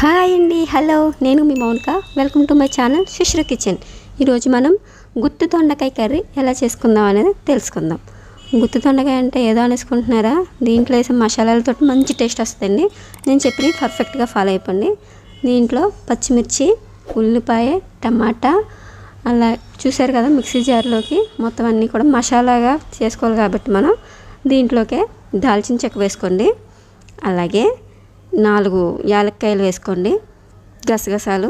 Hi అండి, hello. నేను మీ Mounika. Welcome to my channel Sushri kitchen. ఈరోజు మనం గుత్తి దొండకాయ కర్రీ ఎలా చేసుకుందాం అనేది తెలుసుకుందాం. గుత్తి దొండకాయ అంటే ఏదో అనేసుకుంటున్నారా? దీంట్లో వేసే మసాలాలతో మంచి టేస్ట్ వస్తుందండి. నేను చెప్పినవి పర్ఫెక్ట్గా ఫాలో అయిపోండి. దీంట్లో పచ్చిమిర్చి, ఉల్లిపాయ, టమాటా అలా చూసారు కదా, మిక్సీ జార్లోకి మొత్తం అన్నీ కూడా మసాలాగా చేసుకోవాలి కాబట్టి మనం దీంట్లోకే దాల్చిన చెక్క వేసుకోండి. అలాగే 4 యాలక్కాయలు వేసుకోండి. గసగసాలు,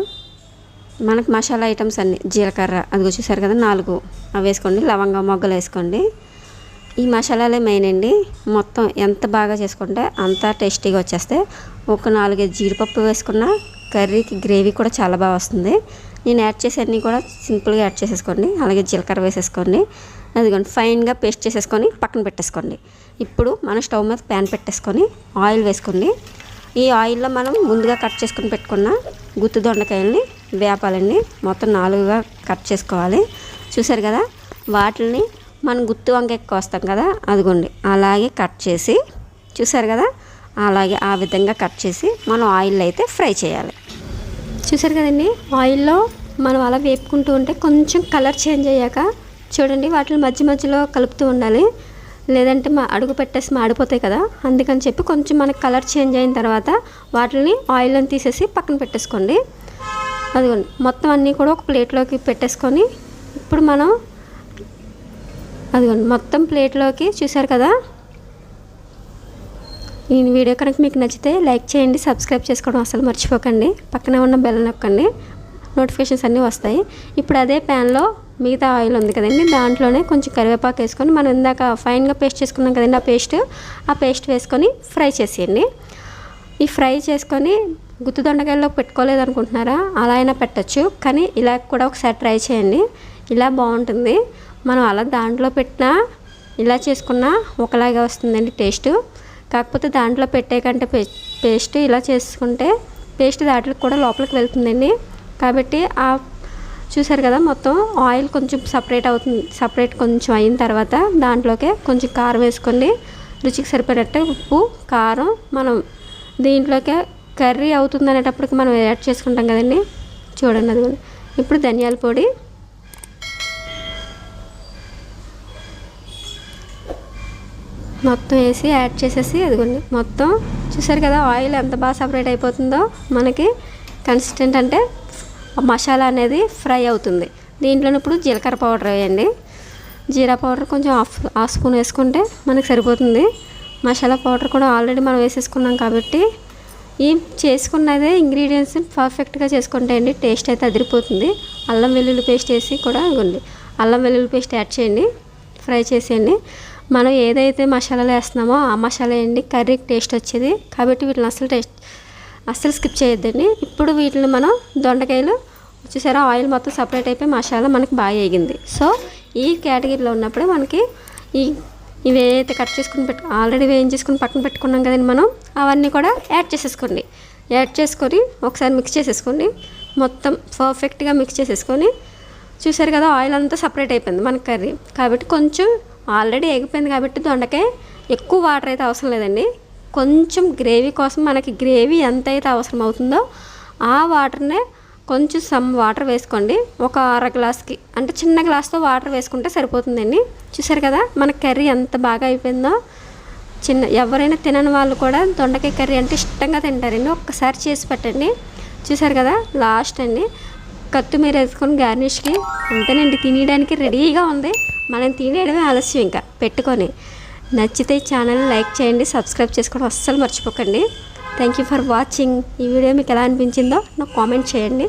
మనకు మసాలా ఐటమ్స్ అన్నీ, జీలకర్ర అది చూసారు కదా 4 అవి వేసుకోండి. లవంగ మొగ్గలు వేసుకోండి. ఈ మసాలాలే మెయిన్ అండి. మొత్తం ఎంత బాగా చేసుకుంటే అంత టేస్టీగా వచ్చేస్తే. ఒక 4 జీడిపప్పు వేసుకున్న కర్రీకి గ్రేవీ కూడా చాలా బాగా వస్తుంది. నేను యాడ్ చేసే అన్నీ కూడా సింపుల్గా యాడ్ చేసేసుకోండి. అలాగే జీలకర్ర వేసేసుకోండి. అదిగోండి ఫైన్గా పేస్ట్ చేసేసుకొని పక్కన పెట్టేసుకోండి. ఇప్పుడు మనం స్టవ్ మీద ప్యాన్ పెట్టేసుకొని ఆయిల్ వేసుకోండి. ఈ ఆయిల్లో మనం ముందుగా కట్ చేసుకొని పెట్టుకున్న గుత్తి దొండకాయల్ని వేపాలండి. మొత్తం 4గా కట్ చేసుకోవాలి. చూసారు కదా, వాటిని మనం గుత్తి వంకాయ కోస్తాం కదా, అదిగోండి అలాగే కట్ చేసి, చూసారు కదా అలాగే ఆ విధంగా కట్ చేసి మనం ఆయిల్లో అయితే ఫ్రై చేయాలి. చూసారు కదండి, ఆయిల్లో మనం అలా వేపుకుంటూ ఉంటే కొంచెం కలర్ చేంజ్ అయ్యాక చూడండి వాటిని మధ్య మధ్యలో కలుపుతూ ఉండాలి. లేదంటే అడుగు పెట్టేసి మాడిపోతాయి కదా, అందుకని చెప్పి కొంచెం మనకి కలర్ చేంజ్ అయిన తర్వాత వాటిని ఆయిల్లో తీసేసి పక్కన పెట్టేసుకోండి. అదిగోండి మొత్తం అన్నీ కూడా ఒక ప్లేట్లోకి పెట్టేసుకొని ఇప్పుడు మనం అదిగోండి మొత్తం ప్లేట్లోకి, చూసారు కదా. ఈ వీడియో కనుక మీకు నచ్చితే లైక్ చేయండి, సబ్స్క్రైబ్ చేసుకోవడం అసలు మర్చిపోకండి. పక్కనే ఉన్న బెల్ నొక్కండి, నోటిఫికేషన్స్ అన్నీ వస్తాయి. ఇప్పుడు అదే ప్యాన్లో మిగతా ఆయిల్ ఉంది కదండి, దాంట్లోనే కొంచెం కరివేపాకు వేసుకొని మనం ఇందాక ఫైన్గా పేస్ట్ చేసుకున్నాం కదండి ఆ పేస్ట్ వేసుకొని ఫ్రై చేసేయండి. ఈ ఫ్రై చేసుకొని గుత్తి దొండకాయల్లో పెట్టుకోలేదు అనుకుంటున్నారా? అలా అయినా పెట్టచ్చు, కానీ ఇలా కూడా ఒకసారి ట్రై చేయండి. ఇలా బాగుంటుంది. మనం అలా దాంట్లో పెట్టినా ఇలా చేసుకున్నా ఒకలాగే వస్తుందండి టేస్ట్. కాకపోతే దాంట్లో పెట్టే కంటే పేస్ట్ ఇలా చేసుకుంటే పేస్ట్ దాంట్లోకి కూడా లోపలికి వెళ్తుందండి. కాబట్టి చూసారు కదా, మొత్తం ఆయిల్ కొంచెం సపరేట్ కొంచెం అయిన తర్వాత దాంట్లోకి కొంచెం కారం వేసుకోండి. రుచికి సరిపడట్టు ఉప్పు, కారం మనం దీంట్లోకి కర్రీ అవుతుంది అనేటప్పటికి మనం యాడ్ చేసుకుంటాం కదండి. చూడండి అది. ఇప్పుడు ధనియాల పొడి, మొత్తం వేసి యాడ్ చేసేసి అదిగోండి మొత్తం చూసారు కదా ఆయిల్ ఎంత బాగా సపరేట్ అయిపోతుందో మనకి. కన్సిస్టెంట్ అంటే మసాలా అనేది ఫ్రై అవుతుంది. దీంట్లో ఇప్పుడు జీలకర్ర పౌడర్ వేయండి. జీరా పౌడర్ కొంచెం హాఫ్ స్పూన్ వేసుకుంటే మనకు సరిపోతుంది. మసాలా పౌడర్ కూడా ఆల్రెడీ మనం వేసేసుకున్నాం కాబట్టి ఈ చేసుకున్నదే ఇంగ్రీడియంట్స్ పర్ఫెక్ట్గా చేసుకుంటే అండి టేస్ట్ అయితే అదిరిపోతుంది. అల్లం వెల్లుల్లి పేస్ట్ వేసి కూడా ఇవ్వండి, అల్లం వెల్లుల్లి పేస్ట్ యాడ్ చేయండి, ఫ్రై చేసేయండి. మనం ఏదైతే మసాలాలు వేస్తున్నామో ఆ మసాలా వేయండి, కర్రీకి టేస్ట్ వచ్చేది. కాబట్టి వీటిని అస్సలు స్కిప్ చేయొద్దండి. ఇప్పుడు వీటిని మనం దొండకాయలు చూసారా ఆయిల్ మొత్తం సపరేట్ అయిపోయి మసాలా మనకి బాగా వేగింది. సో ఈ కేటగిరీలో ఉన్నప్పుడు మనకి ఇవి ఏదైతే కట్ చేసుకుని ఆల్రెడీ వేయించేసుకుని పక్కన పెట్టుకున్నాం కదండి మనం, అవన్నీ కూడా యాడ్ చేసేసుకోండి. యాడ్ చేసుకొని ఒకసారి మిక్స్ చేసేసుకోండి. మొత్తం పర్ఫెక్ట్గా మిక్స్ చేసేసుకొని చూసారు కదా ఆయిల్ అంతా సపరేట్ అయిపోయింది మనకి కర్రీ. కాబట్టి కొంచెం ఆల్రెడీ ఎగిపోయింది కాబట్టి దొండకాయ ఎక్కువ వాటర్ అయితే అవసరం లేదండి. కొంచెం గ్రేవీ కోసం మనకి గ్రేవీ ఎంత అయితే అవసరం అవుతుందో ఆ వాటర్నే కొంచెం సమ్ వాటర్ వేసుకోండి. ఒక అర గ్లాస్కి అంటే చిన్న గ్లాస్తో వాటర్ వేసుకుంటే సరిపోతుందండి. చూసారు కదా మన కర్రీ ఎంత బాగా అయిపోయిందో. ఎవరైనా తినని వాళ్ళు కూడా దొండకాయ కర్రీ అంటే ఇష్టంగా తింటారండి. ఒక్కసారి చేసి పెట్టండి. చూసారు కదా లాస్ట్ అండి కొత్తిమీర వేసుకొని గార్నిష్కి అంతేనండి, తినేయడానికి రెడీగా ఉంది. మనం తినేయడమే ఆలస్యం ఇంకా పెట్టుకొని. నచ్చితే ఛానల్ లైక్ చేయండి, సబ్స్క్రైబ్ చేసుకోవడం అస్సలు మర్చిపోకండి. Thank you for watching. ఈ వీడియో మీకు ఎలా అనిపించిందో నాకు కామెంట్ చేయండి.